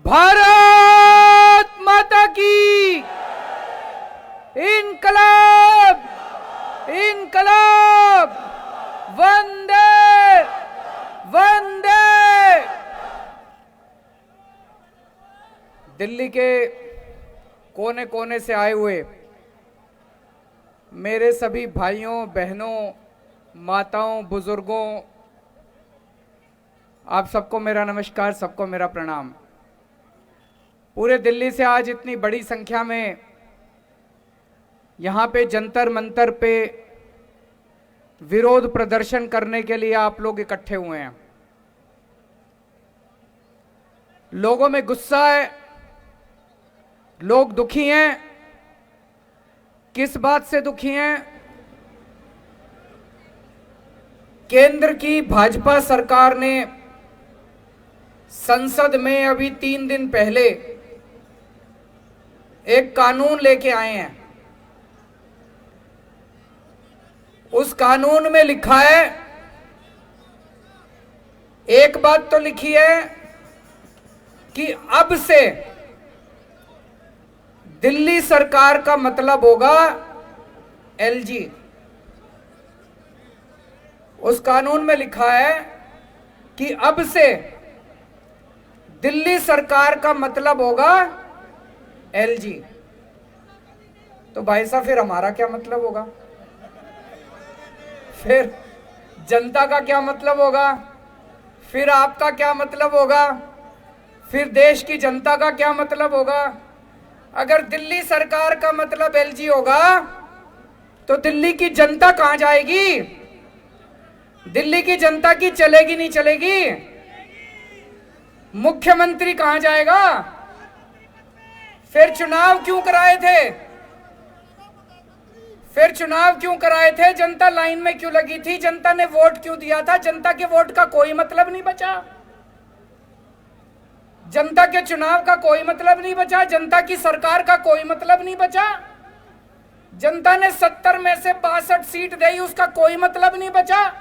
भारत माता की इनकलाब इनकलाब वंदे वंदे। दिल्ली के कोने कोने से आए हुए मेरे सभी भाइयों बहनों माताओं बुजुर्गों, आप सबको मेरा नमस्कार, सबको मेरा प्रणाम। पूरे दिल्ली से आज इतनी बड़ी संख्या में यहाँ पे जंतर मंतर पे विरोध प्रदर्शन करने के लिए आप लोग इकट्ठे हुए हैं। लोगों में गुस्सा है, लोग दुखी हैं। किस बात से दुखी हैं? केंद्र की भाजपा सरकार ने संसद में अभी 3 दिन पहले एक कानून लेके आए हैं। उस कानून में लिखा है, एक बात तो लिखी है कि अब से दिल्ली सरकार का मतलब होगा एलजी। उस कानून में लिखा है कि अब से दिल्ली सरकार का मतलब होगा एलजी। तो भाई साहब फिर हमारा क्या मतलब होगा? फिर जनता का क्या मतलब होगा? फिर आपका क्या मतलब होगा? फिर देश की जनता का क्या मतलब होगा? अगर दिल्ली सरकार का मतलब एलजी होगा तो दिल्ली की जनता कहां जाएगी? दिल्ली की जनता की चलेगी नहीं चलेगी? मुख्यमंत्री कहां जाएगा? फिर चुनाव क्यों कराए थे? फिर चुनाव क्यों कराए थे? जनता लाइन में क्यों लगी थी? जनता ने वोट क्यों दिया था? जनता के वोट का कोई मतलब नहीं बचा, जनता के चुनाव का कोई मतलब नहीं बचा, जनता की सरकार का कोई मतलब नहीं बचा। जनता ने 70 में से 62 सीट दी, उसका कोई मतलब नहीं बचा।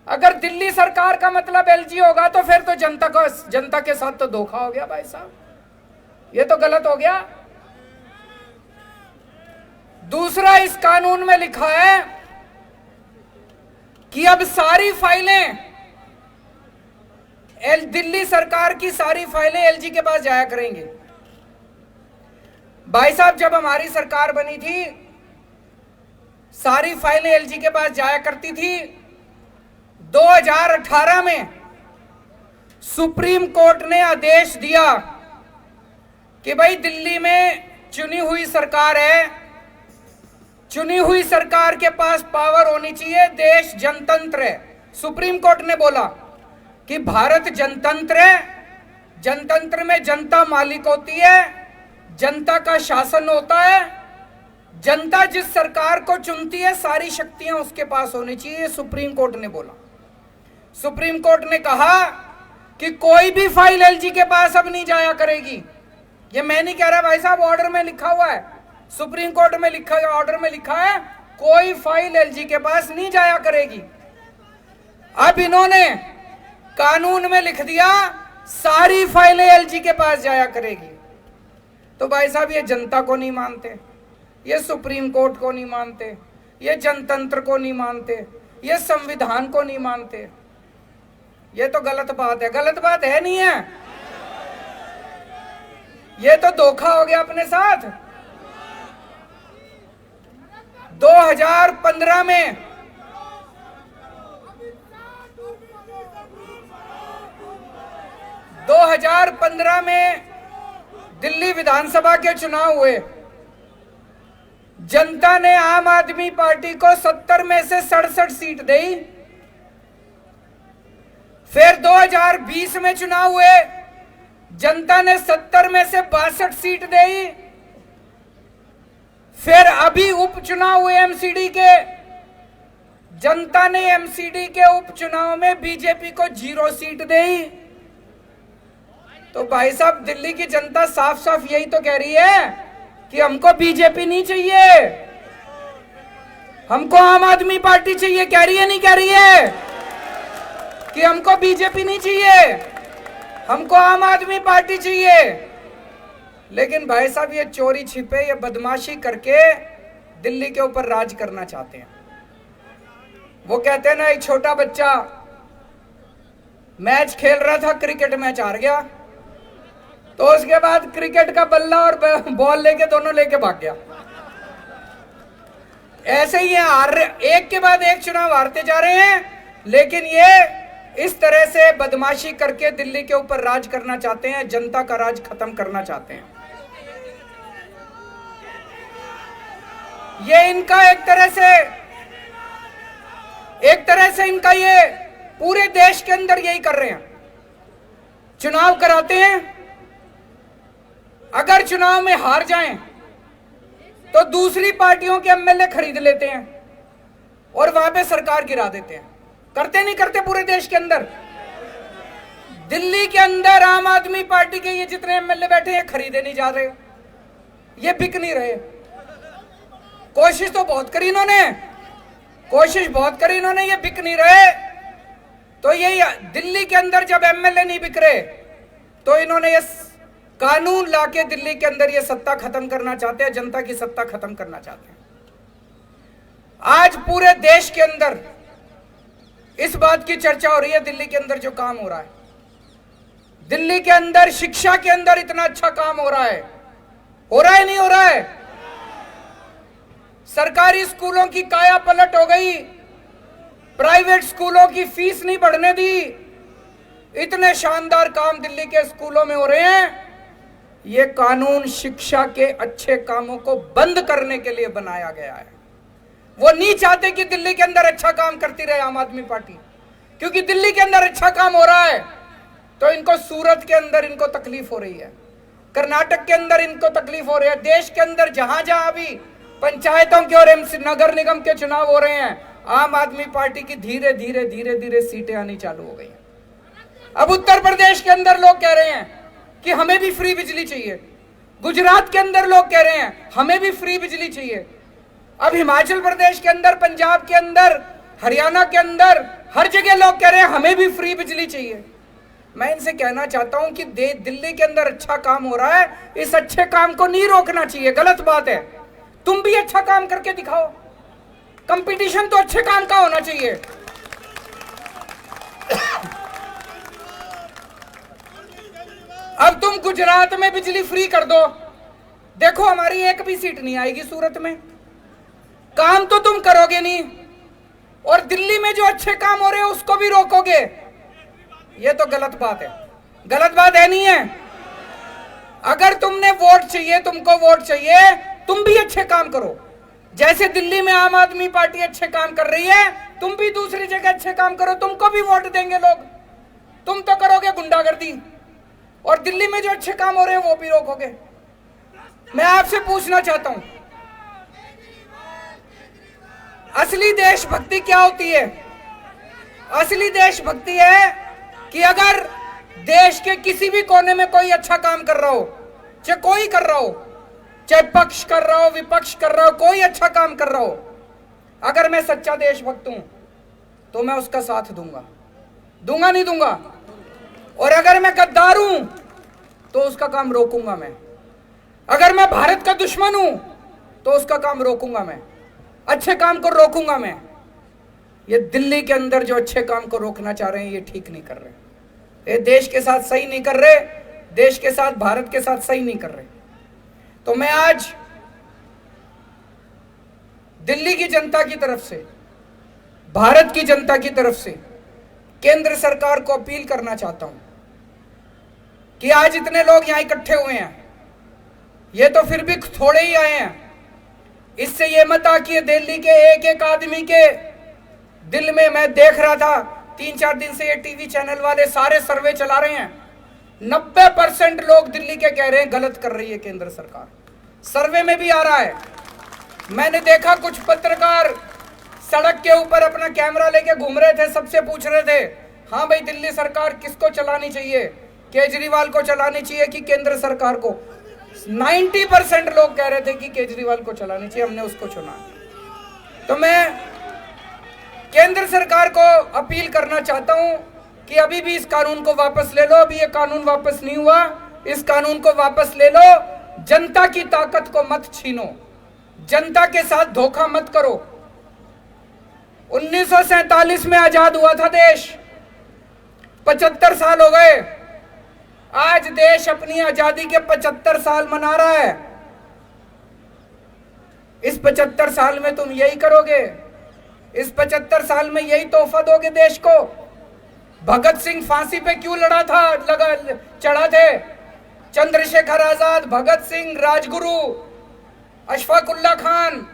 अगर दिल्ली सरकार का मतलब एलजी होगा तो फिर तो जनता के साथ तो धोखा हो गया भाई साहब, ये तो गलत हो गया। दूसरा, इस कानून में लिखा है कि अब सारी फाइलें दिल्ली सरकार की सारी फाइलें एलजी के पास जाया करेंगे। भाई साहब, जब हमारी सरकार बनी थी सारी फाइलें एलजी के पास जाया करती थी। 2018 में सुप्रीम कोर्ट ने आदेश दिया कि भाई दिल्ली में चुनी हुई सरकार है, चुनी हुई सरकार के पास पावर होनी चाहिए, देश जनतंत्र है। सुप्रीम कोर्ट ने बोला कि भारत जनतंत्र है, जनतंत्र में जनता मालिक होती है, जनता का शासन होता है, जनता जिस सरकार को चुनती है सारी शक्तियां उसके पास होनी चाहिए, सुप्रीम कोर्ट ने बोला। सुप्रीम कोर्ट ने कहा कि कोई भी फाइल एलजी के पास अब नहीं जाया करेगी। ये मैं नहीं कह रहा भाई साहब, ऑर्डर में लिखा हुआ है, सुप्रीम कोर्ट में लिखा है, ऑर्डर में लिखा है कोई फाइल एलजी के पास नहीं जाया करेगी। अब इन्होंने कानून में लिख दिया सारी फाइलें एलजी के पास जाया करेगी। तो भाई साहब, ये जनता को नहीं मानते, ये सुप्रीम कोर्ट को नहीं मानते, ये जनतंत्र को नहीं मानते, ये संविधान को नहीं मानते। ये तो गलत बात है। गलत बात है नहीं है? ये तो धोखा हो गया अपने साथ। 2015 में दिल्ली विधानसभा के चुनाव हुए। जनता ने आम आदमी पार्टी को 70 में से 67 सीट दी। फिर 2020 में चुनाव हुए, जनता ने 70 में से 62 सीट दी। फिर अभी उपचुनाव हुए एमसीडी के, जनता ने एमसीडी के उपचुनाव में बीजेपी को 0 सीट दी। तो भाई साहब, दिल्ली की जनता साफ साफ यही तो कह रही है कि हमको बीजेपी नहीं चाहिए, हमको आम आदमी पार्टी चाहिए। कह रही है नहीं कह रही है कि हमको बीजेपी नहीं चाहिए? हमको आम आदमी पार्टी चाहिए। लेकिन भाई साहब ये चोरी छिपे, ये बदमाशी करके दिल्ली के ऊपर राज करना चाहते हैं। वो कहते हैं ना, एक छोटा बच्चा मैच खेल रहा था, क्रिकेट मैच हार गया, तो उसके बाद क्रिकेट का बल्ला और बॉल लेके दोनों लेके भाग गया। ऐसे ही एक के बाद एक चुनाव हारते जा रहे हैं, लेकिन ये इस तरह से बदमाशी करके दिल्ली के ऊपर राज करना चाहते हैं, जनता का राज खत्म करना चाहते हैं। ये इनका एक तरह से इनका ये पूरे देश के अंदर यही कर रहे हैं। चुनाव कराते हैं, अगर चुनाव में हार जाएं तो दूसरी पार्टियों के एमएलए खरीद लेते हैं और वहां पे सरकार गिरा देते हैं। करते नहीं करते पूरे देश के अंदर? दिल्ली के अंदर आम आदमी पार्टी के ये जितने एमएलए बैठे हैं खरीदे नहीं जा रहे, ये बिक नहीं रहे। कोशिश तो बहुत करी इन्होंने, ये बिक नहीं रहे। तो ये दिल्ली के अंदर जब एमएलए नहीं बिक रहे तो इन्होंने ये कानून लाके दिल्ली के अंदर ये सत्ता खत्म करना चाहते हैं, जनता की सत्ता खत्म करना चाहते हैं। आज पूरे देश के अंदर इस बात की चर्चा हो रही है, दिल्ली के अंदर जो काम हो रहा है, दिल्ली के अंदर शिक्षा के अंदर इतना अच्छा काम हो रहा है नहीं हो रहा है? सरकारी स्कूलों की काया पलट हो गई, प्राइवेट स्कूलों की फीस नहीं बढ़ने दी। इतने शानदार काम दिल्ली के स्कूलों में हो रहे हैं। ये कानून शिक्षा के अच्छे कामों को बंद करने के लिए बनाया गया है। वो नहीं चाहते कि दिल्ली के अंदर अच्छा काम करती रहे आम आदमी पार्टी, क्योंकि दिल्ली के अंदर अच्छा काम हो रहा है तो इनको सूरत के अंदर इनको तकलीफ हो रही है, कर्नाटक के अंदर इनको तकलीफ हो रही है। देश के अंदर जहां जहां भी पंचायतों के और नगर निगम के चुनाव हो रहे हैं, आम आदमी पार्टी की धीरे धीरे सीटें आनी चालू हो गई। अब उत्तर प्रदेश के अंदर लोग कह रहे हैं कि हमें भी फ्री बिजली चाहिए, गुजरात के अंदर लोग कह रहे हैं हमें भी फ्री बिजली चाहिए। अब हिमाचल प्रदेश के अंदर, पंजाब के अंदर, हरियाणा के अंदर हर जगह लोग कह रहे हैं हमें भी फ्री बिजली चाहिए। मैं इनसे कहना चाहता हूं कि दिल्ली के अंदर अच्छा काम हो रहा है, इस अच्छे काम को नहीं रोकना चाहिए, गलत बात है। तुम भी अच्छा काम करके दिखाओ, कंपटीशन तो अच्छे काम का होना चाहिए। अब तुम गुजरात में बिजली फ्री कर दो, देखो हमारी एक भी सीट नहीं आएगी सूरत में, काम तो तुम करोगे नहीं, और दिल्ली में जो अच्छे काम हो रहे हैं उसको भी रोकोगे। ये तो गलत बात है, गलत बात है नहीं है? अगर तुमने वोट चाहिए, तुमको वोट चाहिए, तुम भी अच्छे काम करो। जैसे दिल्ली में आम आदमी पार्टी अच्छे काम कर रही है, तुम भी दूसरी जगह अच्छे काम करो, तुमको भी वोट देंगे लोग। तुम तो करोगे गुंडागर्दी, और दिल्ली में जो अच्छे काम हो रहे हैं वो भी रोकोगे। मैं आपसे पूछना चाहता हूं, असली देशभक्ति क्या होती है? असली देशभक्ति है कि अगर देश के किसी भी कोने में कोई अच्छा काम कर रहा हो, चाहे कोई कर रहा हो, चाहे पक्ष कर रहा हो, विपक्ष कर रहा हो, कोई अच्छा काम कर रहा हो, अगर मैं सच्चा देशभक्त हूं तो मैं उसका साथ दूंगा, नहीं दूंगा। और अगर मैं गद्दार हूं तो उसका काम रोकूंगा मैं। अगर मैं भारत का दुश्मन हूं तो उसका काम रोकूंगा मैं, अच्छे काम को रोकूंगा मैं। ये दिल्ली के अंदर जो अच्छे काम को रोकना चाह रहे हैं ये ठीक नहीं कर रहे, ये देश के साथ सही नहीं कर रहे, देश के साथ, भारत के साथ सही नहीं कर रहे। तो मैं आज दिल्ली की जनता की तरफ से, भारत की जनता की तरफ से केंद्र सरकार को अपील करना चाहता हूं कि आज इतने लोग यहां इकट्ठे हुए हैं, ये तो फिर भी थोड़े ही आए हैं। इससे ये मत आकिए दिल्ली के एक एक आदमी के दिल में। मैं देख रहा था 3-4 दिन से ये टीवी चैनल वाले सारे सर्वे चला रहे हैं, 90% लोग दिल्ली के कह रहे हैं गलत कर रही है केंद्र सरकार। सर्वे में भी आ रहा है। मैंने देखा कुछ पत्रकार सड़क के ऊपर अपना कैमरा लेके घूम रहे थे, सबसे पूछ रहे थे हाँ भाई दिल्ली सरकार किसको चलानी चाहिए, केजरीवाल को चलानी चाहिए कि केंद्र सरकार को? 90% लोग कह रहे थे कि केजरीवाल को चलानी चाहिए, हमने उसको चुना। तो मैं केंद्र सरकार को अपील करना चाहता हूं कि अभी भी इस कानून को वापस ले लो, अभी ये कानून वापस नहीं हुआ, इस कानून को वापस ले लो। जनता की ताकत को मत छीनो, जनता के साथ धोखा मत करो। 1947 में आजाद हुआ था देश, 75 साल हो गए। आज देश अपनी आजादी के 75 साल मना रहा है। इस 75 साल में तुम यही करोगे? इस 75 साल में यही तोहफा दोगे देश को? भगत सिंह फांसी पे क्यों चढ़ा थे? चंद्रशेखर आजाद, भगत सिंह, राजगुरु, अशफाकुल्ला खान,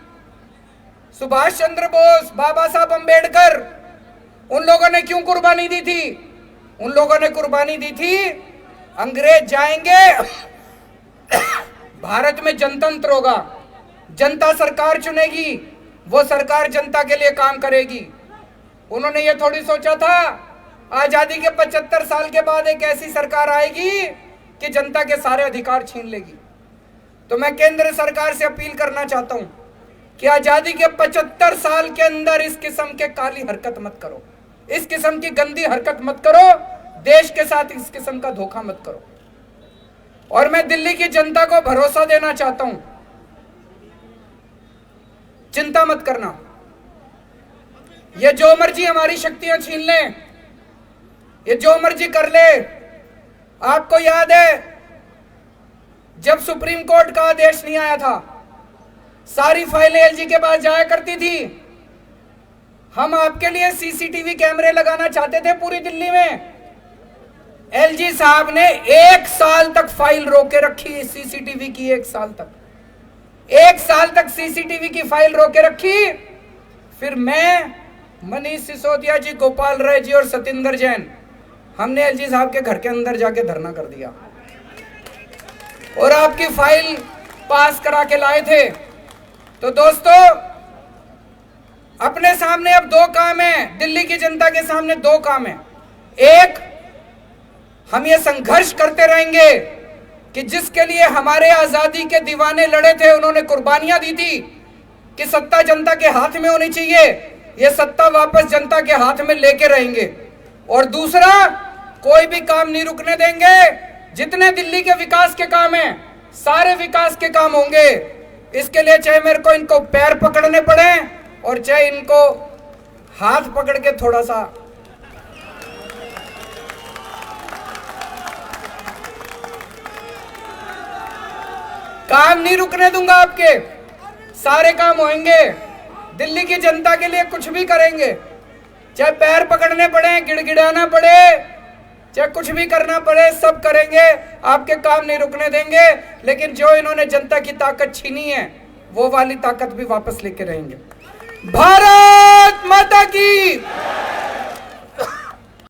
सुभाष चंद्र बोस, बाबा साहब अंबेडकर, उन लोगों ने क्यों कुर्बानी दी थी? उन लोगों ने कुर्बानी दी थी, अंग्रेज जाएंगे, भारत में जनतंत्र होगा, जनता सरकार चुनेगी, वो सरकार जनता के लिए काम करेगी। उन्होंने ये थोड़ी सोचा था आजादी के 75 साल के बाद एक ऐसी सरकार आएगी कि जनता के सारे अधिकार छीन लेगी। तो मैं केंद्र सरकार से अपील करना चाहता हूं कि आजादी के 75 साल के अंदर इस किस्म के काली हरकत मत करो, इस किस्म की गंदी हरकत मत करो, देश के साथ इस किस्म का धोखा मत करो। और मैं दिल्ली की जनता को भरोसा देना चाहता हूं, चिंता मत करना, ये जो मर्जी हमारी शक्तियां छीन ले, ये जो मर्जी कर ले। आपको याद है जब सुप्रीम कोर्ट का आदेश नहीं आया था, सारी फाइलें एलजी के पास जाया करती थी। हम आपके लिए सीसीटीवी कैमरे लगाना चाहते थे पूरी दिल्ली में। एलजी साहब ने 1 साल तक फाइल रोके रखी, सीसीटीवी की। 1 साल तक सीसीटीवी की फाइल रोके रखी। फिर मैं, मनीष सिसोदिया जी, गोपाल राय जी और सतिंदर जैन, हमने एलजी साहब के घर के अंदर जाके धरना कर दिया और आपकी फाइल पास करा के लाए थे। तो दोस्तों, अपने सामने अब 2 काम है, दिल्ली की जनता के सामने 2 काम है। एक, हम ये संघर्ष करते रहेंगे कि जिसके लिए हमारे आजादी के दीवाने लड़े थे, उन्होंने कुर्बानियां दी थी कि सत्ता जनता के हाथ में होनी चाहिए, ये सत्ता वापस जनता के हाथ में लेके रहेंगे। और दूसरा, कोई भी काम नहीं रुकने देंगे। जितने दिल्ली के विकास के काम हैं, सारे विकास के काम होंगे। इसके लिए चाहे मेरे को इनको पैर पकड़ने पड़े और चाहे इनको हाथ पकड़ के थोड़ा सा काम नहीं रुकने दूंगा। आपके सारे काम होंगे। दिल्ली की जनता के लिए कुछ भी करेंगे, चाहे पैर पकड़ने पड़े, गिड़गिड़ाना पड़े, चाहे कुछ भी करना पड़े, सब करेंगे। आपके काम नहीं रुकने देंगे। लेकिन जो इन्होंने जनता की ताकत छीनी है, वो वाली ताकत भी वापस लेके रहेंगे। भारत